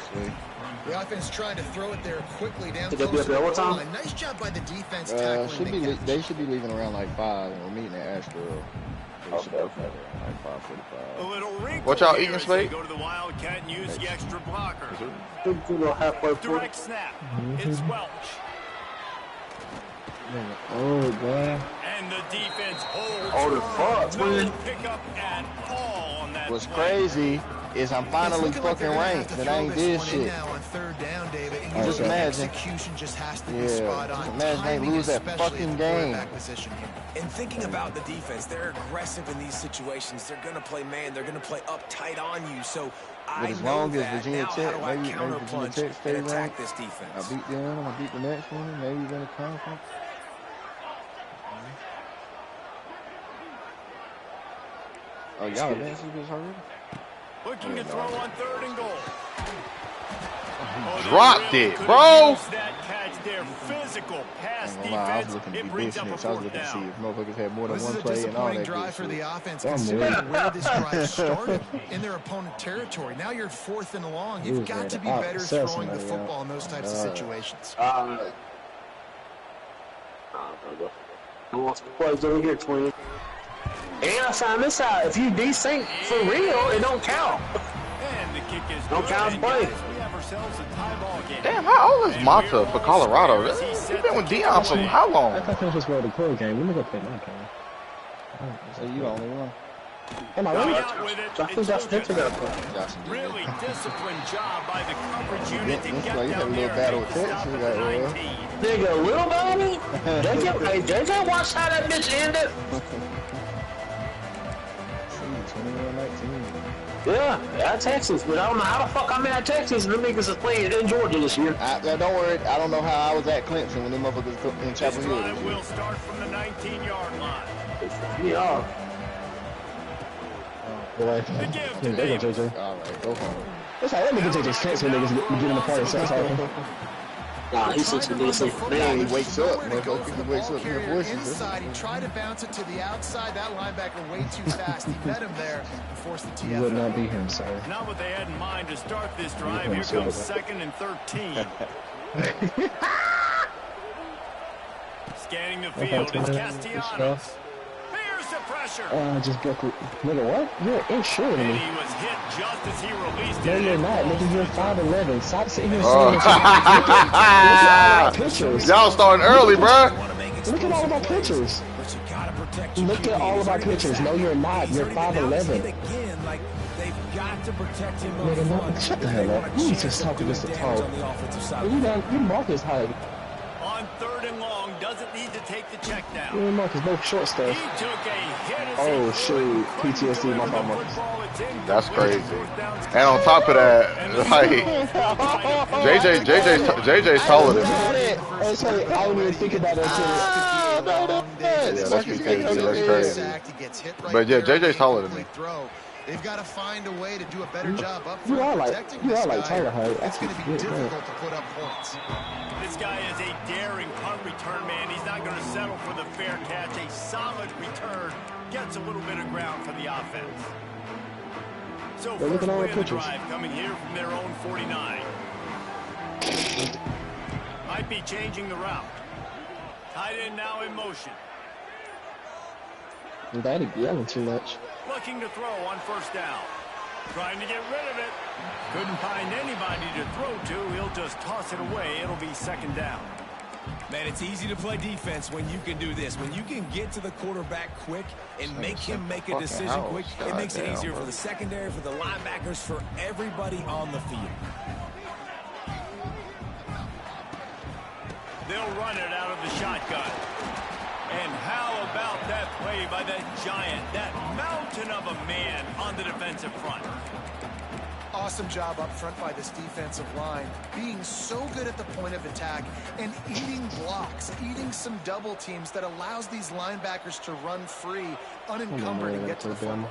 The offense trying to throw it there quickly down Did close they to be the up goal there all line. Nice job by the defense tackling the catch. They should be leaving around like 5, and we're meeting at Asheville. Okay. Like 5:45. A little wrinkle What y'all here eating, as Slade? they go to the Wildcat and use the extra blocker. Good little halfway point. Direct snap. It's Welch. Oh, boy. And the defense holds. Oh, the fuck, No man. pickup at all on that What's play. crazy is I'm finally It's looking like fucking they're gonna have ranked, to and throw I ain't this did one in shit. now on third down, David, and Oh, just okay. execution just has to be spot on. Imagine they Timing lose that especially fucking at the game. quarterback position here. And thinking about the defense, they're aggressive in these situations. They're going to play man. They're going to play uptight on you. So But I as know long as that. Virginia Now, how Tech, do I maybe counter Virginia punch Tech stay and attack ranked, this I defense? beat them, I'm gonna beat the next one, maybe win a conference. Oh, y'all advanced this already? Looking to throw on third and goal. Oh, they Dropped really it, could've bro. used that catch there. Physical pass I ain't gonna lie, I was defense. looking to It be brings up a business. I was fourth looking to see down. if motherfuckers had more than This one is a play and all disappointing that drive good for shit. the offense, Damn, considering man. where this drive started in their opponent territory. Now you're 4th and long. You've got to be better throwing the football in those types of situations. I want some plays over here, twin. And I found this out. If you desync for real, it don't count. And the kick is Don't good. count And play. guys, we have ourselves a tie ball game. Damn, how old is And Mata we're for all Colorado? square as he He's set been the with kick Deion for away. how I long? thought this was for the cool game. Let me go play my game. So you the only one. Am I really? Out with it. So I think It's that's Lucas. different. Really disciplined job by the coverage unit to Looks get like you had a down little there battle and with make the Texas. stop You at the got, 19. Nigga, little baby? JJ, watch how that bitch ended. 21-19. Yeah, Texas, but I don't know how the fuck I'm at Texas and them niggas is playing in Georgia this year. Don't worry, I don't know how I was at Clemson when them motherfuckers in This Chapel Hill. drive will start from the 19-yard line. Yeah. The give to There Davis. go JJ. All right, go home. That's how that nigga JJ Stetson niggas get in the party. So that's all. Nah, he's such a decent man. He wakes up, motherfucker. He wakes up to the voices. Inside, he tried to bounce it to the outside. That linebacker way too fast. He met him there and forced the You would TFL. not be him, sir. Not what they had in mind to start this drive. Here comes 2nd and 13. Scanning the field, it's Castellanos. There's the pressure. Just broke. Nigga, what? You're insured And me. he was hit just as he released No, it. you're not. Nigga, you're 5'11". Stop sitting here saying Oh. that. Look at all my pictures. Y'all starting early, bruh. Look at all of my pictures. But you gotta protect your Look at all of my QB. pictures. No, you're not. You're He's already announced 5'11". it again, like, they've got to protect him up Nigga, no, front. shut the They hell want up. a You chance just of talking doing just to damage talk. on the offensive side. You Marcus Hyde. On 3rd and long, doesn't need to take the check down. Yeah, Marcus, both short He stuff. took a hit as Oh, he shoot. couldn't PTSD, my deliver fault, the Marcus. football. It's incomplete. That's crazy. 4th down. And on top of that, And the like Seagulls will try to JJ's taller than me. Hey, sorry, I didn't even think about that Yeah, that's PTSD. That's crazy. But yeah, JJ's taller than me. They've got to find a way to do a better job up You front are protecting like this guy. Tyler height. It's going to be difficult to put up points. This guy is a daring punt return man. He's not going to settle for the fair catch. A solid return gets a little bit of ground for the offense. So They're first looking all play of the pitches. drive coming here from their own 49. Might be changing the route. Tight end now in motion. Daddy yelling too much. Looking to throw on 1st down. Trying to get rid of it. Couldn't find anybody to throw to. He'll just toss it away. It'll be 2nd down. Man, it's easy to play defense when you can do this. When you can get to the quarterback quick and make him make a decision quick, it makes it easier for the secondary, for the linebackers, for everybody on the field. They'll run it out of the shotgun. And how about that play by that giant, that mountain of a man on the defensive front? Awesome job up front by this defensive line, being so good at the point of attack and eating blocks, eating some double teams that allows these linebackers to run free, unencumbered, and get to the football.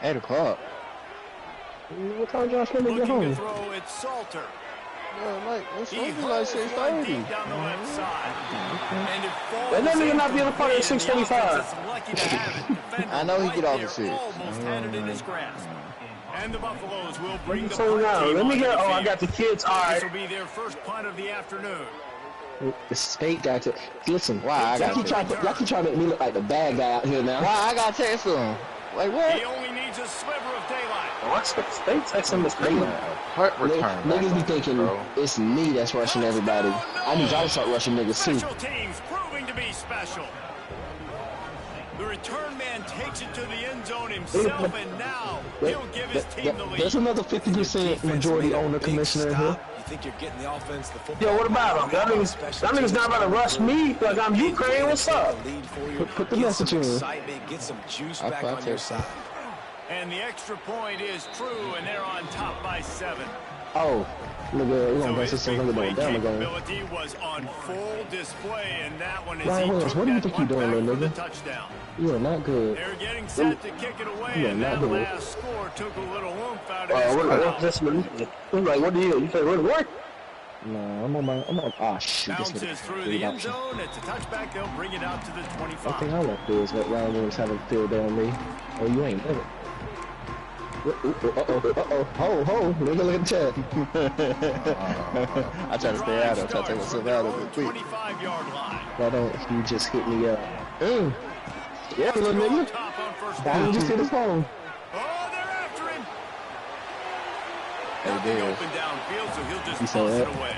8 o'clock. What time Josh Miller get Looking to home? throw, it's Salter. It's He supposed to be like hurls one 6:30. deep down the left side. And it falls Let that nigga not be on the part at incomplete, and the 6:25. offense is lucky to have it. Defender I know he right get off there, at 6. almost had it in his grasp. And the Buffaloes will bring the So punt now, team let me onto get. the Oh, I field. got the kids. All This right. will be their first punt of the afternoon. The state got to listen. Why I Y'all got keep trying to make me look like the bad guy out here now. Why I got text him? Like He what? only needs a sliver of daylight. What's the state texting this crazy? Punt return. Niggas be thinking bro. it's me that's rushing everybody. I need y'all to start rushing niggas too. Special teams proving to be special. The return man takes it to the end zone himself, and now he'll give his team the lead. There's another 50% majority owner commissioner in here. You think you're getting the offense, the football. Yo, what about them? That niggas not about to rush me like I'm Ukraine. What's up? Put the message in. Get some juice I back thought on your so. side. And the extra point is true, and they're on top by 7. Oh, nigga, we're So gonna his bust this big thing play with down again. capability was on full display, and that one is Ryan he Williams, took what do you that think one you doing, back little for the nigga? touchdown. You are not good. They're getting set to kick it away, Yeah, and not that good. last score took a little oomph out of his What crowd. this one? Like, what do you say? What? Nah, I'm on. Ah, shoot, this Bounces nigga. through Great the end option. zone. It's a touchback. They'll bring it out to the One thing 25. I want to do is let Ryan Williams have a field day on me. Oh, you ain't never. Ho, nigga, look at the chat. I try to stay out of it. I try to take myself out of it quick. 25-yard line. Why don't you just hit me up? Yeah, little nigga. Top on first Why don't you down. just hit his phone? Oh, they're after him. They Nothing did. open downfield, so he'll just You saw toss it that? away.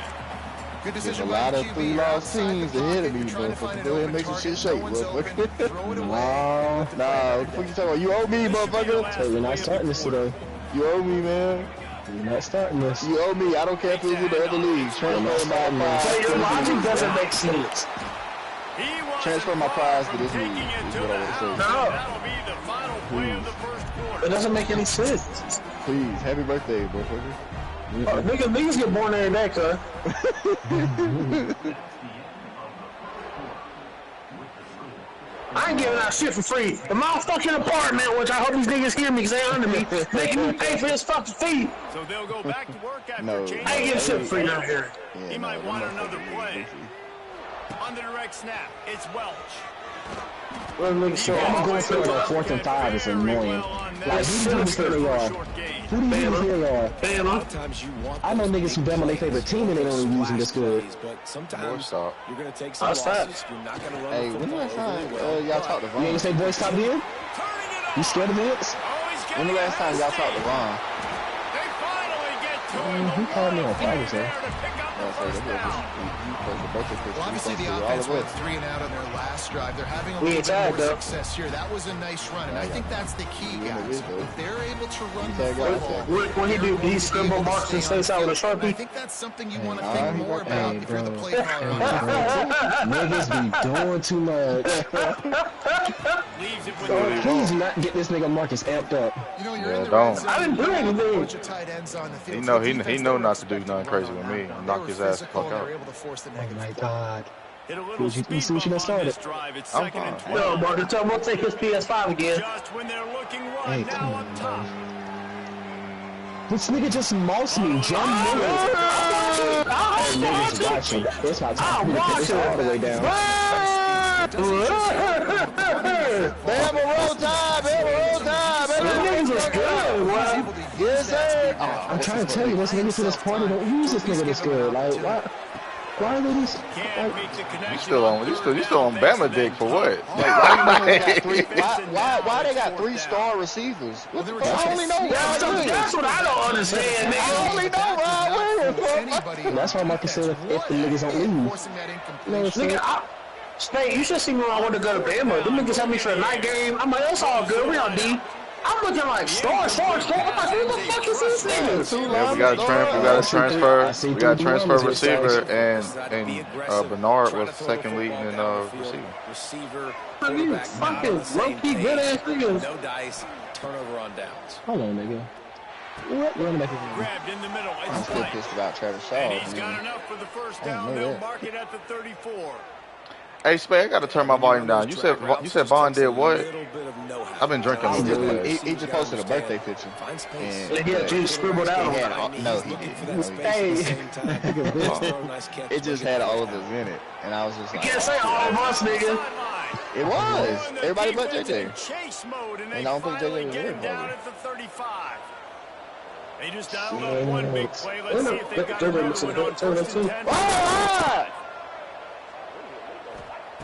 Good There's decision a by lot the of QB. 3 You're lost outside the teams ahead of pocket. me, You're trying to find motherfucker. an Go ahead open and make some target. shit shake, No one's open. motherfucker. Throw it away. Nah, Nah, what the fuck you talking about? You owe me, This should be the motherfucker. last hey, we're play not of starting the this quarter. today. You owe me, man. We're not starting this. You owe me. I don't care if it was with the other league. Transfer my prize. Hey, your logic doesn't make sense. He wasn't Transfer my far prize to from this taking league, it is to what I the would say. house, No. and that'll be the final play of the first It quarter. doesn't make any sense. Please, happy birthday, motherfucker. Niggas get born every day, cuz. I ain't giving out shit for free. The motherfucking apartment, which I hope these niggas hear me because they under me, making me pay for this fucking fee. So they'll go back to work after No. changing. I ain't getting shit for free down here. Yeah, He might them want motherfuckers another is play. goofy. On the direct snap, it's Welch. Well, niggas so I'm I'm going for like 4th and 5 is annoying. Like, who do you think they are? Who do you think they are? A lot Bama. of times you want I know those niggas who big Bama their plays, favorite team and they don't even use them this good. plays, But More sometimes stop. you're going to take some That's losses. You're not going to run Hey, the when the football last time overly well. y'all talked to You Vaughn? ain't say boy stop here? You scared of Vince? When the last time y'all talked to Vaughn? They finally get He called me on Friday, so. Well, obviously the offense went 3 and out on their last drive. They're having a little bit more success here. That was a nice run, and I think that's the key, guys. If they're able to run the football. When he do these scribble marks and stays out with a Sharpie? I think that's something you want to think more about if you're the play caller. Niggas be doing too much. Please not get this nigga Marcus amped up. You know, you're in the red zone. I didn't do anything. Bunch of tight ends on the field. He know not to do nothing crazy with me. Knock his ass the fuck out. Oh my God. You see what you done started? I'm fine. No, Marcus, tell him we'll take his PS5 again. Hey, come on, bro. This nigga just moused me, jump niggas. Niggas watching. It's my time to put this all the way down. They have a roll time. Niggas is good, man. Yes, sir. I'm trying to tell you, this nigga to this party don't use this nigga this good. Like, why are they just like, You still on Bama dick for what? Why they got 3-star receivers? I only know That's what I don't understand, nigga. I only know Rod Williams. that's why Marcus said if the niggas don't lose. You know what I'm saying? Nigga, Spade, you should see me when I want to go to Bama. Them niggas have me for a night game. I'm like, that's all good. We on D. I'm looking like star. I'm like, who the fuck is this nigga? Yeah, we got to transfer receiver, and Bernard was second leading in receiver. You fucking low-key good ass niggas. No dice, turnover on downs. Hold on, nigga. What? Grabbed in the middle. I'm still pissed about Travis Shaw. And he's got enough for the first down. They'll mark it at the 34. Hey, Spade, I got to turn my volume down. You said Vaughn did what? I've been drinking a little bit. He just posted a birthday picture. And he had just scribbled out. No, he didn't. Hey. It just had all of us in it. And I was just like, You can't say all of us, nigga. it was. Everybody but JJ. And I don't think JJ was there. They just download one big play. Let's see if they've got another one on first and 10.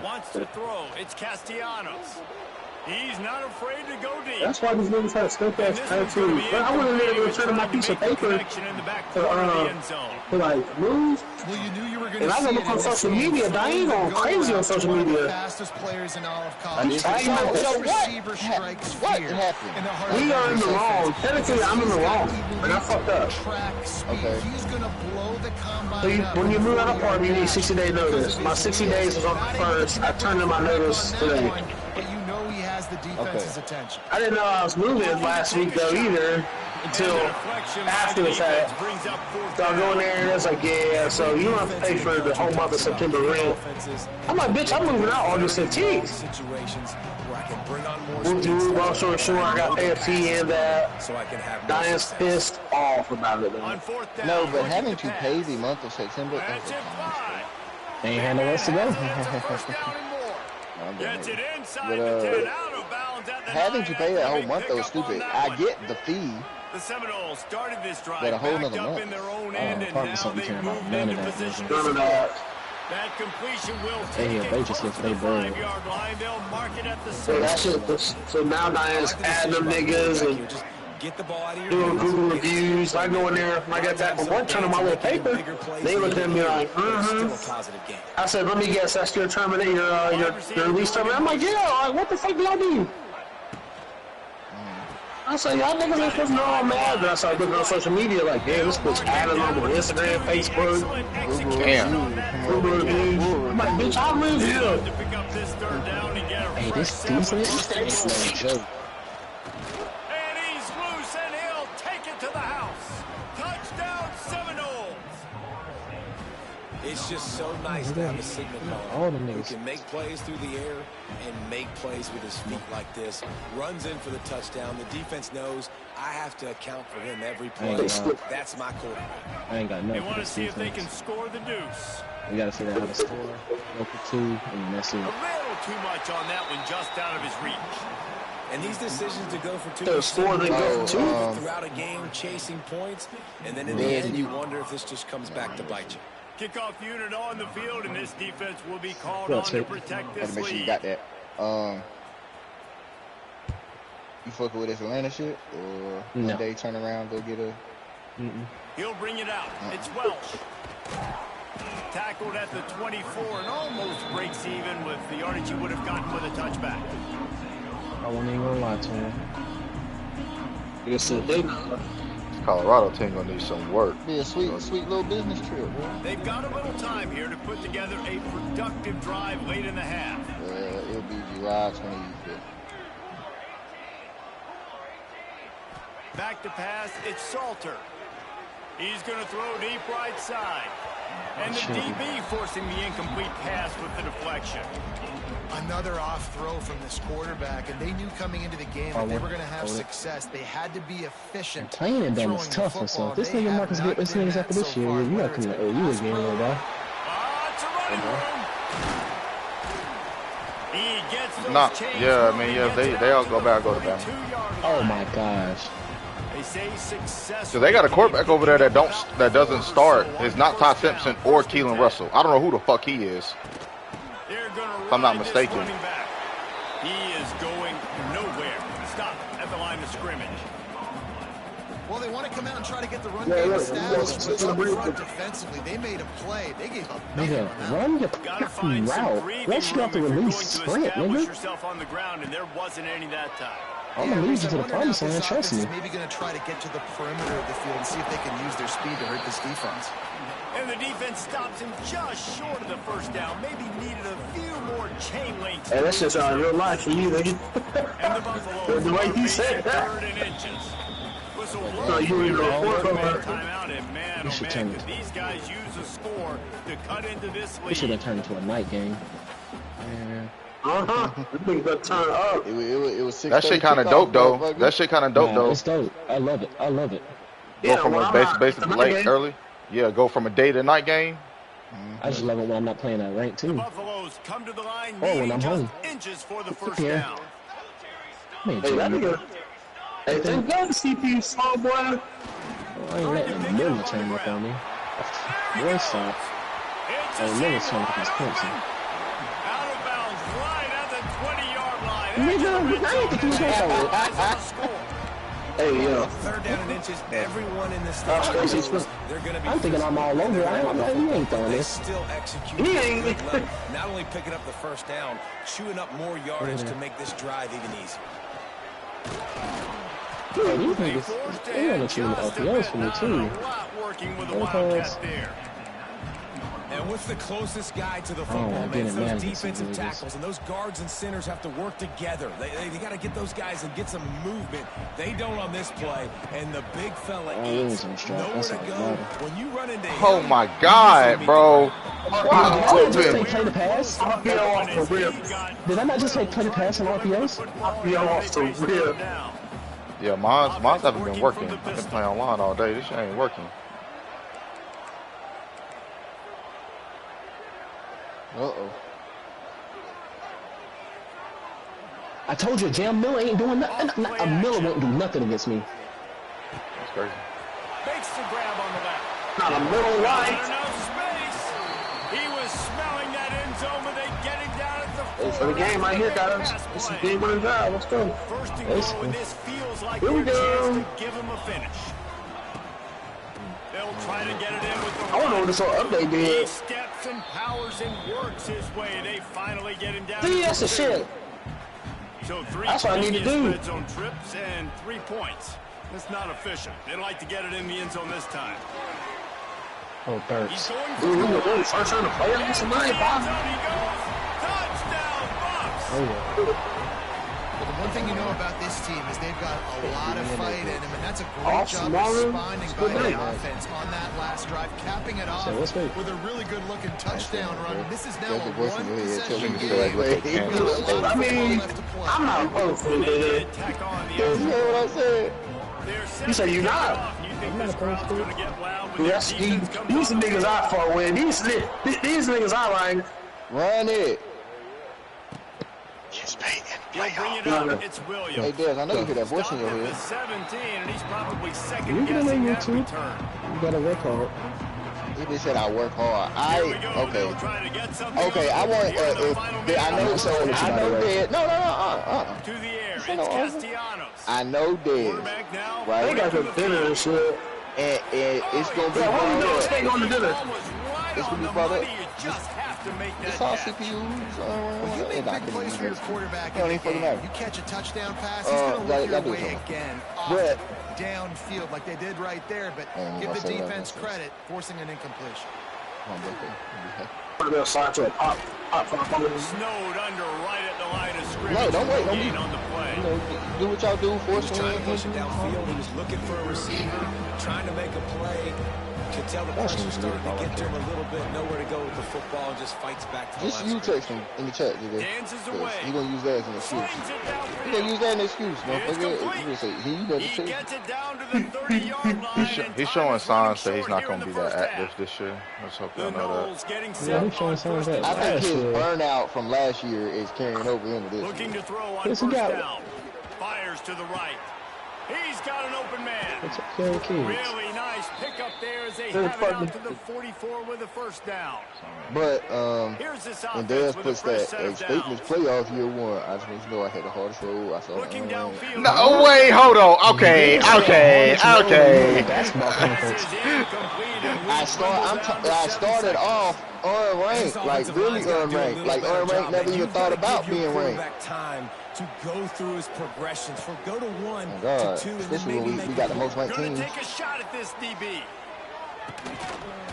Wants to throw. It's Castellanos. He's not afraid to go deep. That's why these niggas had a stink ass attitude. But I wouldn't have been turning my piece of paper to like move. Well, you knew you were going And I to look on social media. I ain't going crazy on social media. Fastest players in all of So college. Receiver strikes what fear. happened? We are in the wrong. Technically, I'm in the wrong. And I fucked up. Okay. He's going to blow the combine. So when you move out of party, you need 60-day notice. My 60 days was on the first. I turned in my notice today. But you know he has the defense's attention. I didn't know I was moving last week though either until after the fact. So I go in there and it's like, yeah, so you don't have to pay for the whole month of September rent. I'm like, bitch, I'm moving out August 15th. Long story short, I got to pay a fee and that. Diane's pissed off about it though. No, but having to pay the month of September. They ain't had no rest to go. Gets it inside But, the 10, out of bounds at the having to 9. pay that whole month though is stupid. I get the fee, The Seminoles started this drive but a whole backed nother up month. in their own end, and probably now something they've caring about moved none into of that. position None of to that. That completion will They take here, it they just close to get the they bird. 5-yard line. They'll mark it at the So that 6. shit. So now Diane's adding them niggas and Get the ball out of your doing hands. Google reviews. I go in there, when I got back from work, turn on my little paper. They looked at me like, I said, let me guess, that's your terminator, your release terminator. I'm like, yeah, like, what the fuck do I do? I said, y'all niggas ain't supposed to know I'm mad. Then I started looking on social media like, damn, this bitch adding on Instagram, Facebook, Google reviews. I'm like, bitch, I live here. Hey, this defense ain't no joke. And he's loose, and he'll take it to the house. Touchdown, Seminoles. It's just so nice to have a signal All caller them who niggas. can make plays through the air and make plays with his feet like this. Runs in for the touchdown. The defense knows I have to account for him every play. That's my quarterback. I ain't got They nothing. want to see if they can score the deuce. We gotta figure out how to score. Local 2, and that's A it. little too much on that one, just out of his reach. And these decisions to go for 2 To score, they go for 2. throughout a game, chasing points, and then in the end, you wonder if this just comes back to bite you. Kickoff unit on the field, and this defense will be called Yeah, on to take- protect Gotta this make sure you lead. got that. You fucking with this Atlanta shit, or No. one day turn around, go get a He'll bring it out. It's Welsh. Tackled at the 24 and almost breaks even with the yardage he would have gotten with a touchback. I wasn't even gonna lie to him. You said they Colorado team gonna need some work. Be a sweet little business trip, bro. They've got a little time here to put together a productive drive late in the half. It'll be July 25th. Back to pass, it's Salter. He's going to throw deep right side. And the DB forcing the incomplete pass with the deflection. Another off throw from this quarterback, and they knew coming into the game that they were going to have success. They had to be efficient. Playing in them is tough or so. This nigga Marcus get this niggas after this year. You got to come to OU again, little guy. It's a running room. He gets those chains yeah, I mean, yeah, they all go back, go to Bama. Oh my gosh. They say success. So they got a quarterback over there that doesn't start. It's not Todd Simpson or Keelan Russell. I don't know who the fuck he is. If I'm not mistaken. He is going nowhere. Stop at the line of scrimmage. Well, they want to come out and try to get the run game established, but up front defensively, they made a play. They gave up. Nigga, run your fucking route. Let's you have to release sprint, nigga. Yourself on the ground, and there wasn't any that time. I'm gonna lead you to the promised land, trust me. Maybe going to try to get to the perimeter of the field and see if they can use their speed to hurt this defense. And the defense stops him just short of the first down. Maybe needed a few more chain links. Hey, that's just real life for you, nigga. And the Buffalo the way he said that. 3rd and inches. Whistle No, you ain't going for it. timeout, and man, oh man, could these guys use a score to cut into this lead. We should have turned into a night game. This thing got turned up. It was 6:30 That shit kind of dope though. That shit kind of dope though. It's dope. I love it. I love it. Go from a basically late early. Yeah, go from a day to night game. I just love it when I'm not playing at rank too. Buffaloes come to the line, When I'm home. inches for the first Here. down. Man, Hey, that nigga. Hey, thank God the CPU small boy. I ain't letting the middle turn up on me. Boy, stop. Oh, nigga's trying to get his Clemson. Out of bounds, right at the 20-yard line. Nigga, I ain't think you was going Hey, yo. 3rd down and inches. Everyone in this That's crazy. they're going to be. I'm thinking I'm all over. I'm like, you ain't throwing They this. still execute. He ain't. Not only picking up the first down, chewing up more yardage to make this drive even easier. Yeah, these niggas, they want to choose LPOs for me too. A lot working with the Wildcats there. And what's the closest guy to the football, man? It's those defensive tackles, and those guards and centers have to work together. They got to get those guys and get some movement. They don't on this play, and the big fella eats. Nowhere to go. When you run into Oh my God, bro! Did I just say play the pass? RPO off the rip. Did I not just say play the pass on RPOs? RPO off the rip. Yeah, mine's haven't been working. I've been playing online all day. This shit ain't working. Uh-oh. I told you, Jam Miller ain't doing nothing. Miller won't do nothing against me. That's crazy. Makes the grab on the left. Not a middle right. No space. He was smelling that end zone, but they get him down at the 4. For the game right here, guys. This is game winning drive. Let's go. First and goal, and this feels like Here we their chance go. to give him a finish. They'll try to get it in with the I don't know what this whole update He did. steps and powers and works his way. They finally get him down. See, that's the shit. So 3 That's what I need to previous do. red zone trips and 3 points. That's not efficient. They'd like to get it in the end zone this time. Oh, He's Burks. going Dude, we were really first trying to play against somebody, End Bob. zone he goes. Touchdown, Bucks. Oh, yeah. But the one thing you know about this team is they've got a lot of fight in them, and that's a great Awesome, job Marlon. responding It's by good the night. offense on that last drive, capping it off So let's wait. with a really good-looking touchdown run. This is now Got the a voice in your head. Tell me one-possession to game. like, They've got a lot of I mean, football left to play. I'm not opposed to it. Tack on the You know what I said? You said you're not. You think this crowd's going to get loud when Yes, their defense comes these up? niggas I fought with. These niggas I like. Run it. He'll bring it up. It's Williams. Hey, Des, I know you hear that voice in your Stopped at head. the 17, and he's probably You second can guessing win that YouTube. return. You gotta work hard. He just said I work hard. Here we go. Okay. They'll try to get something Okay, I on want, here in the final minute. I know, so I know Des. No. To the air. Say no, It's Castellanos. I know Des, Quarterback now. They right? got the dinner and shit. and it's gonna be Yeah, what we doing? Stay on the dinner. It's gonna be brought up. Just have to make that It's all catch. CPUs. When you make big plays for your quarterback It don't in even the fucking game, matter. you catch a touchdown pass, he's going to look your way again, But downfield like they did right there, but give the defense credit, forcing an incompletion. Put a side to a pop. Snowed under right at the line of scrimmage. No, don't wait. Don't Gain be. on the play. You know, do what y'all do. He Force was him trying to in. push it downfield. He was looking for a receiver, trying to make a play. Could tell the pressure started to get to him a little bit. Nowhere to go with the football, and just fights back to the Just line you of scrimmage. text him in the chat, JJ. Dances away. He gonna use that as an excuse. Swings it He downfield. gonna use that as an excuse, It's motherfucker. complete. You gonna say he better He check. gets it down to the 30-yard line. He's showing signs that he's not going to be that active this year. Let's hope The y'all know that. Knowles getting Yeah, set he's showing on signs first and that I think his Last year. burnout from last year is carrying over into this. Looking to throw on Yes, first he got it. down. Fires to the right. He's got an open man. It's okay, kids. Really nice pickup there as they Good have it out fucking- to the 44 with a first down. But Here's this when offense Dez with puts a fresh that set of statement downs. playoff year one, I just want you to know I had the hardest road. I saw Looking downfield. No, wait, hold on. Okay. Basketball conference. Passes incomplete and I we dwindle down to I 7 started seconds. off unranked, like really unranked. Like unranked never even thought about being ranked. Time to go through his progressions, for go to one, Oh God, to two, and then especially maybe when make we got the most ranked Gonna teams. take a shot at this DB.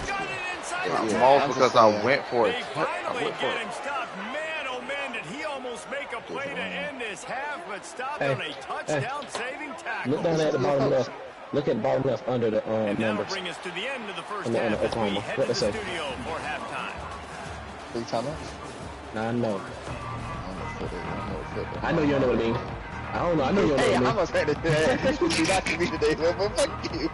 Got it inside Yeah, the yeah. Most I'm because just I saying. went for it. They finally get him stopped. Man, oh man, did he almost make a play to end this half, but stopped Hey, on a touchdown-saving tackle. Look down at the bottom left. Look at the bottom left under the And that'll numbers. bring us to the end of the first On the half as we Oklahoma. head What to they the say? studio for halftime. 3 timeouts. Nah, I know. I I know you don't know what I mean. I don't know. I know you don't know Hey, what I I mean. must have to do that. This would be not to me today, man, but fuck you.